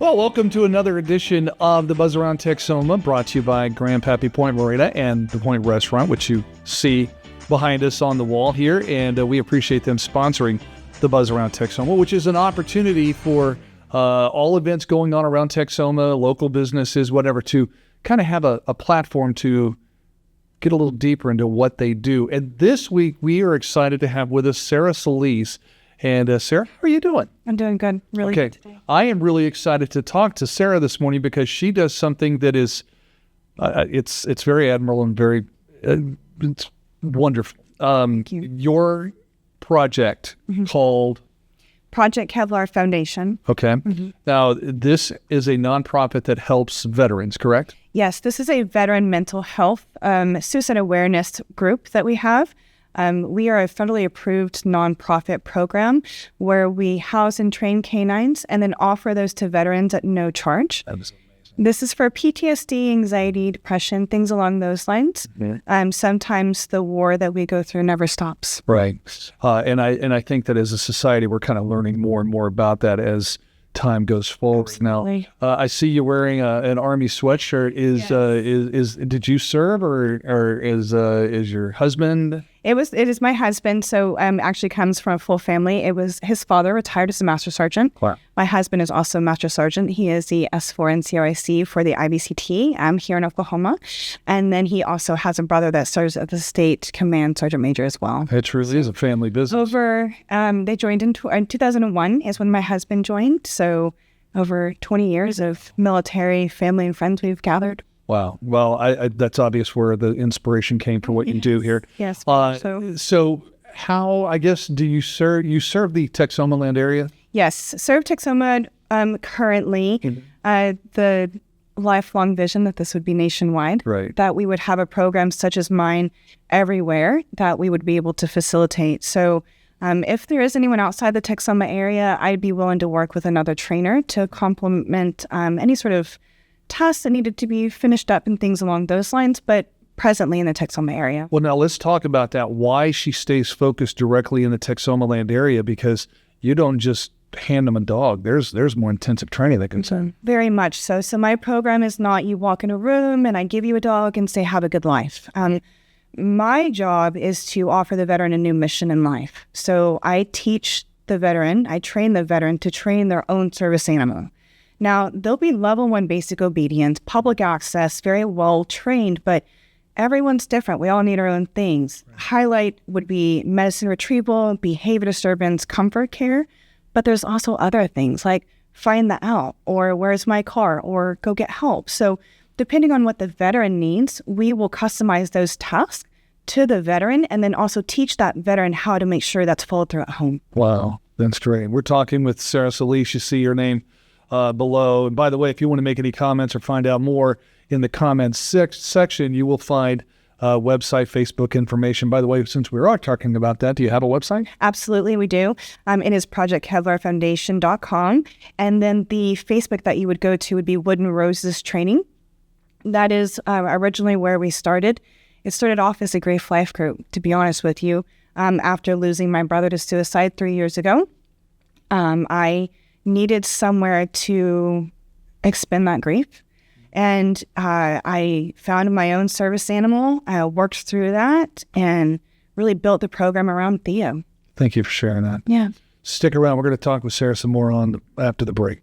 Well, welcome to another edition of the Buzz Around Texoma, brought to you by Grandpappy Point Marina and the Point Restaurant, which you see behind us on the wall here. And we appreciate them sponsoring the Buzz Around Texoma, which is an opportunity for all events going on around Texoma, local businesses, whatever, to kind of have a platform to get a little deeper into what they do. And this week, we are excited to have with us Sara Solis. And Sara, how are you doing? I'm doing good. Really good today. I am really excited to talk to Sara this morning because she does something that is, it's very admirable and very, it's wonderful. Thank you. Your project called Project Kevlar Foundation. Okay. Now, this is a nonprofit that helps veterans, correct? Yes, this is a veteran mental health suicide awareness group that we have. We are a federally approved nonprofit program where we house and train canines and then offer those to veterans at no charge. That is amazing. This is for PTSD, anxiety, depression, things along those lines. Sometimes the war that we go through never stops. Right. And I think that as a society, we're kind of learning more and more about that as time goes forward. Absolutely. Now, I see you wearing an Army sweatshirt. Is did you serve or is your husband? It is my husband. So actually comes from a full family. It was his father retired as a master sergeant. Wow. My husband is also a master sergeant. He is the S4 and CRIC for the IBCT here in Oklahoma. And then he also has a brother that serves at the state command sergeant major as well. It truly is a family business. They joined in 2001 is when my husband joined. So over 20 years of military, family, and friends we've gathered. Wow. Well, I that's obvious where the inspiration came for what you do here. Yes. So how, I guess, do you serve? You serve the Texoma land area? Yes. Serve Texoma currently. The lifelong vision that this would be nationwide. Right. That we would have a program such as mine everywhere that we would be able to facilitate. So if there is anyone outside the Texoma area, I'd be willing to work with another trainer to complement any sort of tasks that needed to be finished up and things along those lines, but presently in the Texoma area. Well, now let's talk about that. Why she stays focused directly in the Texoma land area, because you don't just hand them a dog. There's more intensive training that can say. Very much so. So my program is not you walk in a room and I give you a dog and say, have a good life. My job is to offer the veteran a new mission in life. So I teach the veteran, I train the veteran to train their own service animal. Now, they'll be level 1 basic obedience, public access, very well trained, but everyone's different. We all need our own things. Right. Highlight would be medicine retrieval, behavior disturbance, comfort care, but there's also other things like find the out, or where's my car, or go get help. So depending on what the veteran needs, we will customize those tasks to the veteran and then also teach that veteran how to make sure that's followed through at home. Wow, that's great. We're talking with Sara Solis. You see your name below. And by the way, if you want to make any comments or find out more, in the comments section, you will find website, Facebook information. By the way, since we are talking about that, do you have a website? Absolutely, we do. It is projectkevlarfoundation.com. And then the Facebook that you would go to would be Wooden Roses Training. That is originally where we started. It started off as a grief life group, to be honest with you. After losing my brother to suicide 3 years ago, I needed somewhere to expend that grief. And I found my own service animal. I worked through that and really built the program around Theo. Thank you for sharing that. Yeah. Stick around. We're going to talk with Sara some more after the break.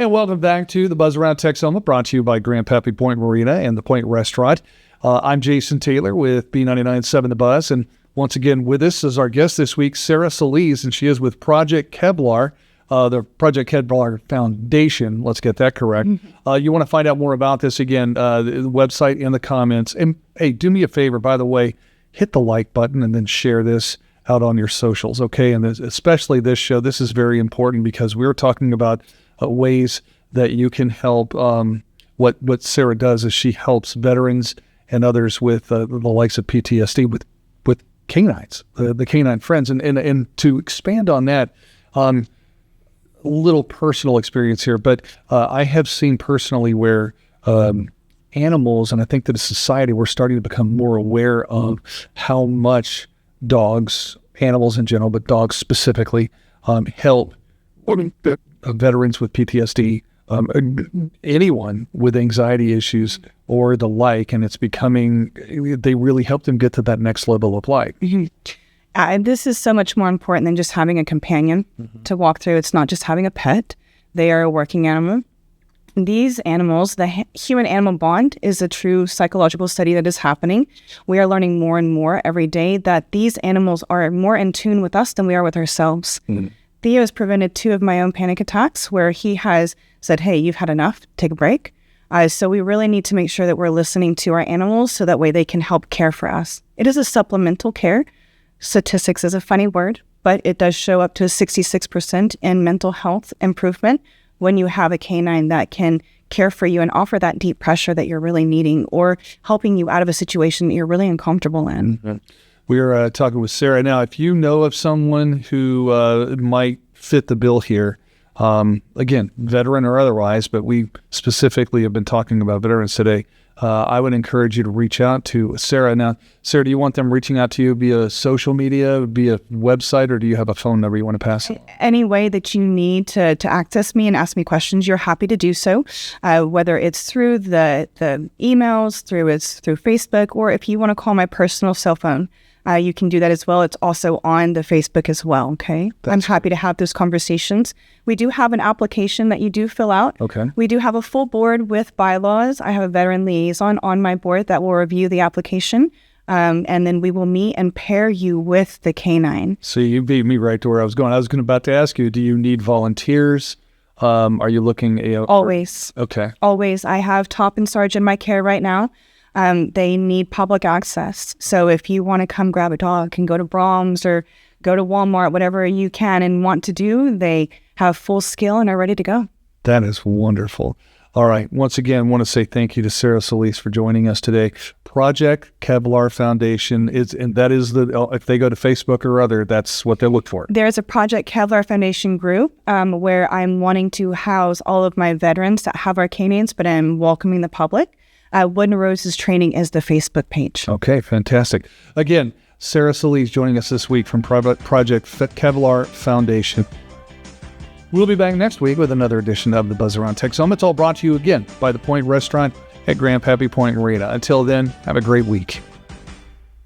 And welcome back to the Buzz Around Texoma, brought to you by Grandpappy Point Marina and the Point Restaurant. I'm Jason Taylor with B99.7 The Buzz, and once again with us is our guest this week, Sara Solis, and she is with Project Kevlar, the Project Kevlar Foundation. Let's get that correct. You want to find out more about this, again, the website in the comments. And hey, do me a favor, by the way, hit the like button and then share this out on your socials, okay? And especially this show, this is very important because we're talking about ways that you can help. What Sara does is she helps veterans and others with the likes of PTSD with canines, the canine friends. And to expand on that, little personal experience here, but I have seen personally where animals, and I think that as a society, we're starting to become more aware of how much dogs, animals in general, but dogs specifically, help veterans with PTSD, anyone with anxiety issues or the like, and it's becoming, they really help them get to that next level of life. This is so much more important than just having a companion to walk through. It's not just having a pet. They are a working animal. These animals, the human-animal bond is a true psychological study that is happening. We are learning more and more every day that these animals are more in tune with us than we are with ourselves. Theo has prevented 2 of my own panic attacks where he has said, hey, you've had enough, take a break. So we really need to make sure that we're listening to our animals so that way they can help care for us. It is a supplemental care. Statistics is a funny word, but it does show up to a 66% in mental health improvement when you have a canine that can care for you and offer that deep pressure that you're really needing or helping you out of a situation that you're really uncomfortable in. We're talking with Sara. Now, if you know of someone who might fit the bill here, again, veteran or otherwise, but we specifically have been talking about veterans today, I would encourage you to reach out to Sara. Now, Sara, do you want them reaching out to you via social media, via website, or do you have a phone number you want to pass? Any way that you need to access me and ask me questions, you're happy to do so, whether it's through the emails, through Facebook, or if you want to call my personal cell phone, you can do that as well. It's also on the Facebook as well, okay? I'm happy to have those conversations. We do have an application that you do fill out. Okay. We do have a full board with bylaws. I have a veteran liaison on my board that will review the application, and then we will meet and pair you with the canine. So you beat me right to where I was going. I was about to ask you, do you need volunteers? Are you looking? Always. Okay. Always. I have Top and Sarge in my care right now. They need public access. So if you want to come grab a dog and go to Brahms or go to Walmart, whatever you can and want to do, they have full skill and are ready to go. That is wonderful. All right. Once again, I want to say thank you to Sara Solis for joining us today. Project Kevlar Foundation that is if they go to Facebook or other, that's what they look for. There's a Project Kevlar Foundation group where I'm wanting to house all of my veterans that have our canines, but I'm welcoming the public. Wood and Rose's training is the Facebook page. Okay, fantastic. Again, Sara Solis joining us this week from Project Kevlar Foundation. We'll be back next week with another edition of the Buzz Around Texoma. It's all brought to you again by the Point Restaurant at Grandpappy Point Marina. Until then, have a great week.